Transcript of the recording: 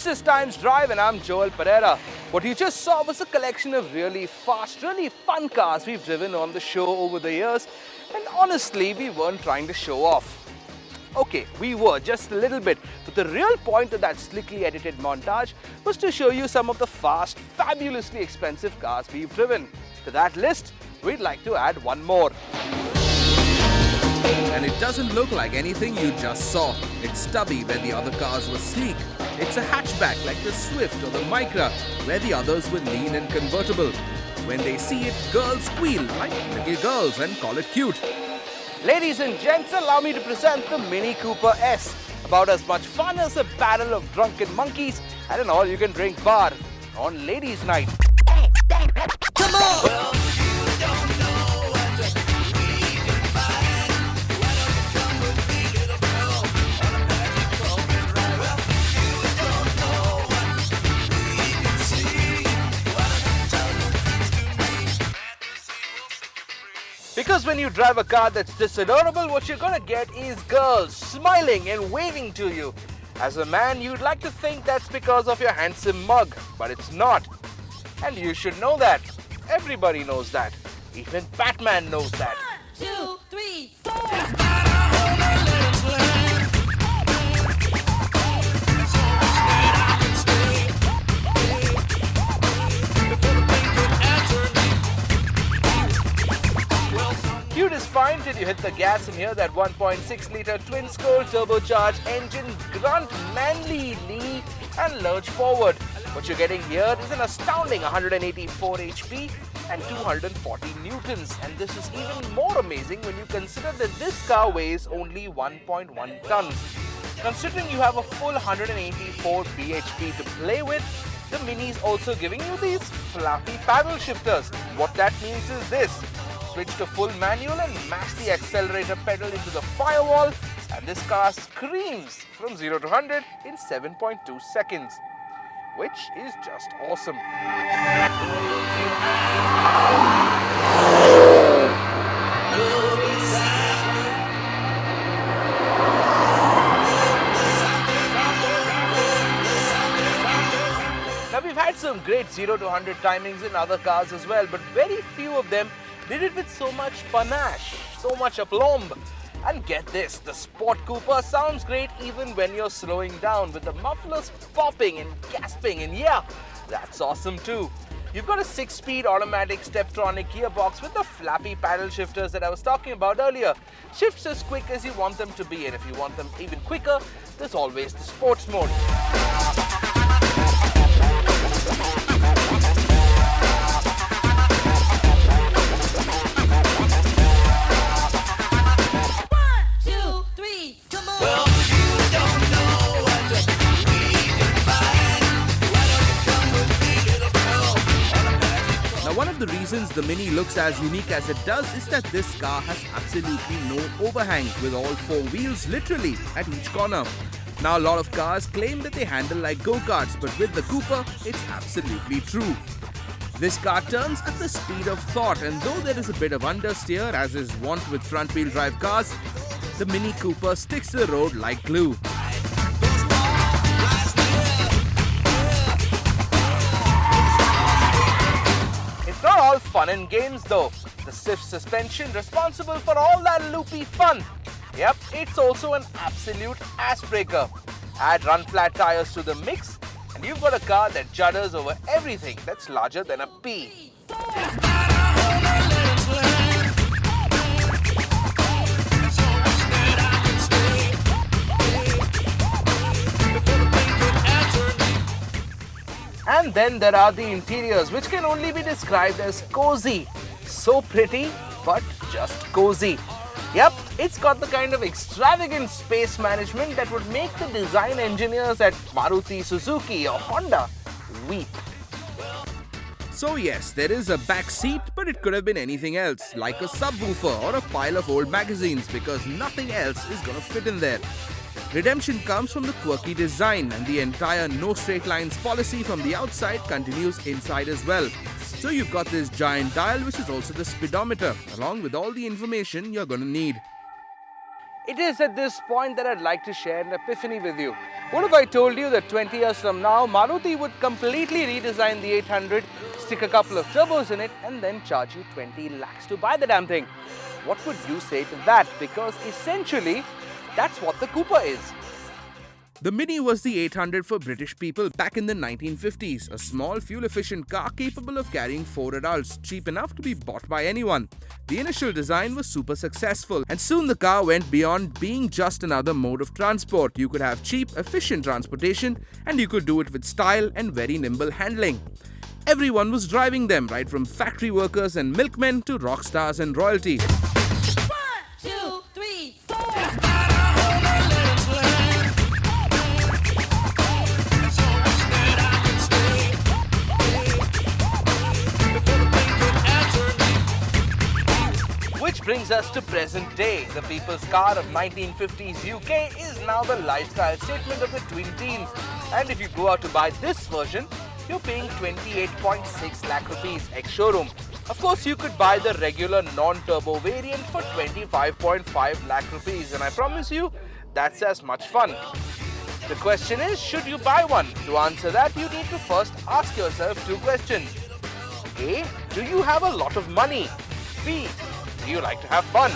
This is Times Drive and I'm Joel Pereira. What you just saw was a collection of really fast, really fun cars we've driven on the show over the years, and honestly, we weren't trying to show off. Okay, we were just a little bit, but the real point of that slickly edited montage was to show you some of the fast, fabulously expensive cars we've driven. To that list, we'd like to add one more. And it doesn't look like anything you just saw. It's stubby where the other cars were sleek. It's a hatchback like the Swift or the Micra where the others were lean and convertible. When they see it, girls squeal like little girls and call it cute. Ladies and gents, allow me to present the Mini Cooper S. About as much fun as a battle of drunken monkeys at an all-you-can-drink bar on Ladies' Night. Come on! Because when you drive a car that's this adorable, what you're gonna get is girls smiling and waving to you. As a man, you'd like to think that's because of your handsome mug, but it's not. And you should know that. Everybody knows that. Even Batman knows that. 1, 2, 3, 4. Cute is fine till you hit the gas and hear that 1.6-litre twin-scroll turbocharged engine grunt manlily and lurch forward. What you're getting here is an astounding 184 HP and 240 newtons. And this is even more amazing when you consider that this car weighs only 1.1 tons. Considering you have a full 184 bhp to play with, the Mini is also giving you these flappy paddle shifters. What that means is this. Switch to full manual and mash the accelerator pedal into the firewall, and this car screams from 0 to 100 in 7.2 seconds, which is just awesome. Now we've had some great 0 to 100 timings in other cars as well, but very few of them did it with so much panache, so much aplomb. And get this, the Sport Cooper sounds great even when you're slowing down with the mufflers popping and gasping, and yeah, that's awesome too. You've got a 6-speed automatic Steptronic gearbox with the flappy paddle shifters that I was talking about earlier. Shifts as quick as you want them to be, and if you want them even quicker, there's always the sports mode. One of the reasons the Mini looks as unique as it does is that this car has absolutely no overhang, with all 4 wheels literally at each corner. Now a lot of cars claim that they handle like go-karts, but with the Cooper, it's absolutely true. This car turns at the speed of thought, and though there is a bit of understeer as is wont with front-wheel drive cars, the Mini Cooper sticks to the road like glue. Not all fun and games though. The Swift suspension responsible for all that loopy fun. Yep, it's also an absolute ass breaker. Add run flat tires to the mix and you've got a car that judders over everything that's larger than a pea. And then there are the interiors, which can only be described as cozy. So pretty, but just cozy. Yep, it's got the kind of extravagant space management that would make the design engineers at Maruti Suzuki or Honda weep. So yes, there is a back seat, but it could have been anything else, like a subwoofer or a pile of old magazines, because nothing else is gonna fit in there. Redemption comes from the quirky design, and the entire no straight lines policy from the outside continues inside as well. So you've got this giant dial, which is also the speedometer, along with all the information you're gonna need. It is at this point that I'd like to share an epiphany with you. What if I told you that 20 years from now, Maruti would completely redesign the 800, stick a couple of turbos in it, and then charge you 20 lakhs to buy the damn thing? What would you say to that? Because essentially, that's what the Cooper is. The Mini was the 800 for British people back in the 1950s, a small fuel-efficient car capable of carrying 4 adults, cheap enough to be bought by anyone. The initial design was super successful, and soon the car went beyond being just another mode of transport. You could have cheap, efficient transportation, and you could do it with style and very nimble handling. Everyone was driving them, right from factory workers and milkmen to rock stars and royalty. 1, 2, 3, 4. Which brings us to present day. The people's car of 1950s UK is now the lifestyle statement of the twin teens. And if you go out to buy this version, you're paying 28.6 lakh rupees ex-showroom. Of course, you could buy the regular non-turbo variant for 25.5 lakh rupees. And I promise you, that's as much fun. The question is, should you buy one? To answer that, you need to first ask yourself 2 questions. A. Do you have a lot of money? B. Do you like to have fun?